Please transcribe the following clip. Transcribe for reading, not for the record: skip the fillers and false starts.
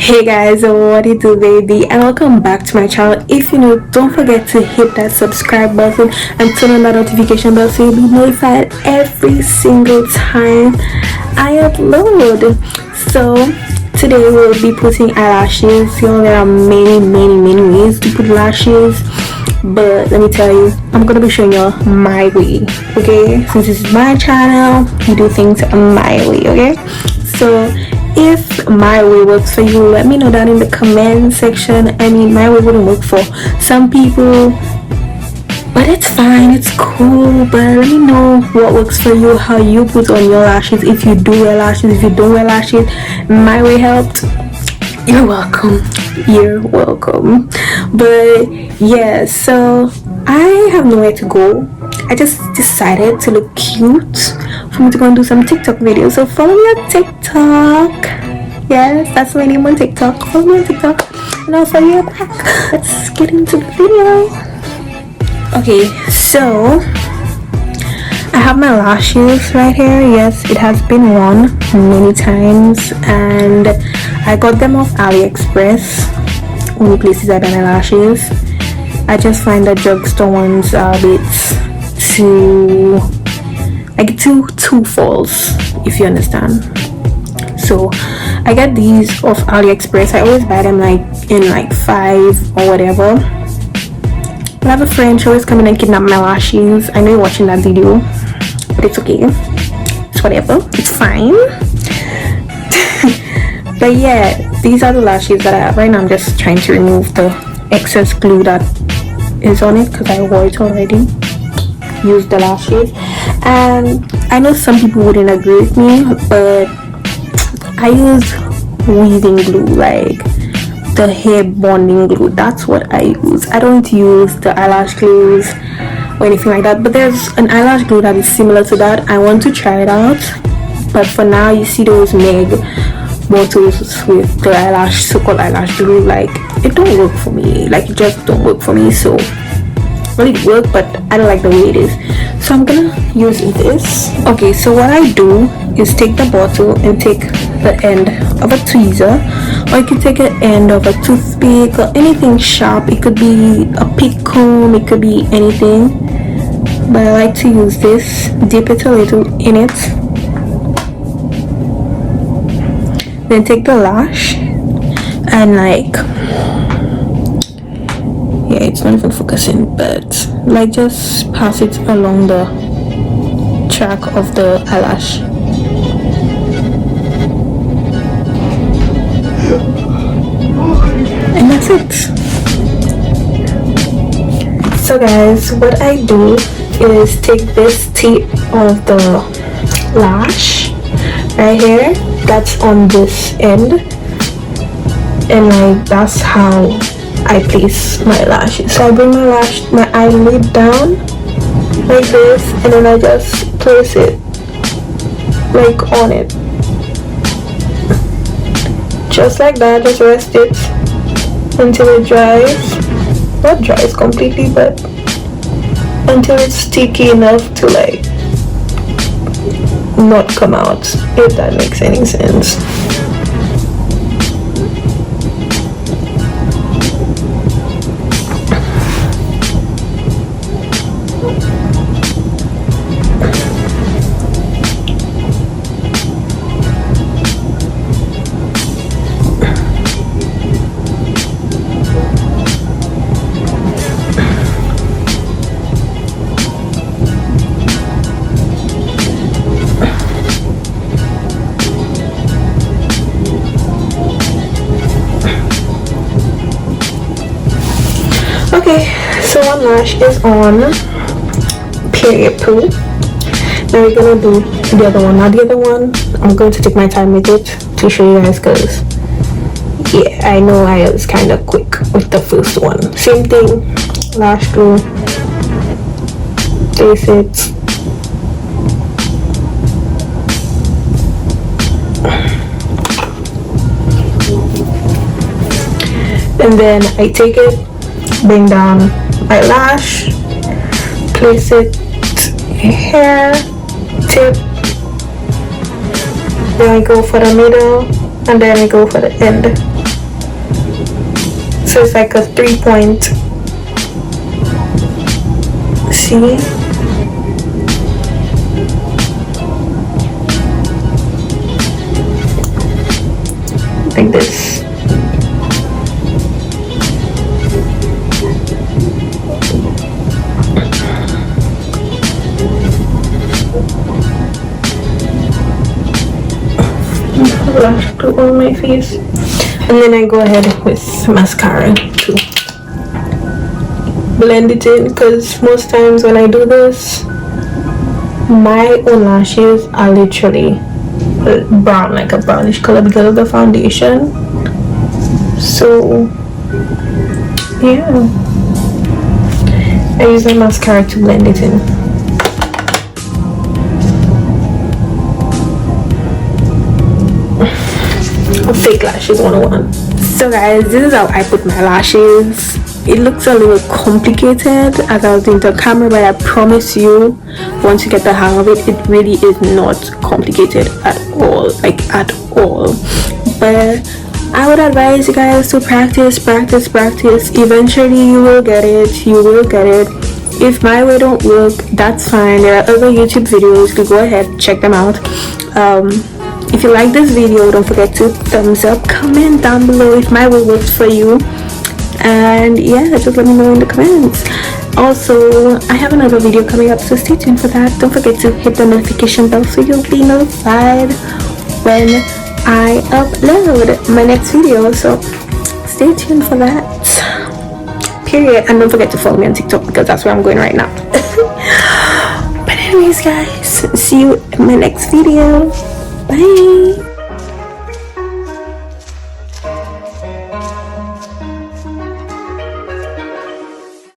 Hey guys, what it do, baby, and welcome back to my channel. If you're new, don't forget to hit that subscribe button and turn on that notification bell so you'll be notified every single time I upload. So today we'll be putting eyelashes. You know, there are many ways to put lashes, but let me tell you, I'm gonna be showing you my way. Okay, since this is my channel, we do things my way. Okay, so if my way works for you, let me know down in the comment section. I mean, my way wouldn't work for some people, but it's fine, it's cool. But let me know what works for you, how you put on your lashes. If you do wear lashes, if you don't wear lashes, my way helped. You're welcome. But yeah, so I have nowhere to go. I just decided to look cute for me to go and do some TikTok videos. So follow me on TikTok. Yes, that's my name on TikTok. Follow me on TikTok and I'll follow you back. Let's get into the video. Okay, so I have my lashes right here. Yes, it has been worn many times and I got them off AliExpress. Only places I buy my lashes. I just find the drugstore ones are a bit too false, if you understand. So I get these off AliExpress. I always buy them in 5 or whatever. I have a friend, she always come in and kidnap my lashes. I know you're watching that video, but it's okay, it's whatever, it's fine. But yeah, these are the lashes that I have right now. I'm just trying to remove the excess glue that is on it because I wore it already. Use the lashes, and I know some people wouldn't agree with me, but I use weaving glue, like the hair bonding glue. That's what I use. I don't use the eyelash glues or anything like that, but there's an eyelash glue that is similar to that. I want to try it out, but for now, you see those Meg bottles with the so-called eyelash glue, like it don't work for me. Like it just don't work for me. So well, it work, but I don't like the way it is, so I'm gonna use this. Okay, so what I do is take the bottle and take the end of a tweezer, or you can take an end of a toothpick or anything sharp. It could be a pick comb, it could be anything, but I like to use this. Dip it a little in it, then take the lash and it's not even focusing, but just pass it along the track of the eyelash. And that's it. So guys, what I do is take this tip of the lash right here, that's on this end, and that's how I place my lashes. So I bring my eyelid down like this, and then I just place it on it, just like that. Just rest it until it dries. Not dries completely, but until it's sticky enough to not come out, if that makes any sense. Okay, so one lash is on, period poo. Now we're gonna do the other one. Now the other one, I'm going to take my time with it to show you guys, because yeah, I know I was kind of quick with the first one. Same thing, lash glue, place it, and then I take it, bring down my lash, place it here, tip, then I go for the middle, and then I go for the end. So it's like a 3-point. See? Like this. Blush to on my face, and then I go ahead with mascara to blend it in, because most times when I do this, my own lashes are literally brown, like a brownish color, because of the foundation. So yeah, I use my mascara to blend it in. Fake lashes 101. So guys, this is how I put my lashes. It looks a little complicated as I was doing the camera, but I promise you, once you get the hang of it, it really is not complicated at all, like at all. But I would advise you guys to practice. Eventually you will get it. If my way don't work, that's fine. There are other YouTube videos. You go ahead, check them out. If you like this video, don't forget to thumbs up, comment down below if my way works for you, and yeah, just let me know in the comments. Also, I have another video coming up, so stay tuned for that. Don't forget to hit the notification bell so you'll be notified when I upload my next video, so stay tuned for that, period. And don't forget to follow me on TikTok, because that's where I'm going right now. But anyways guys, see you in my next video. Bye.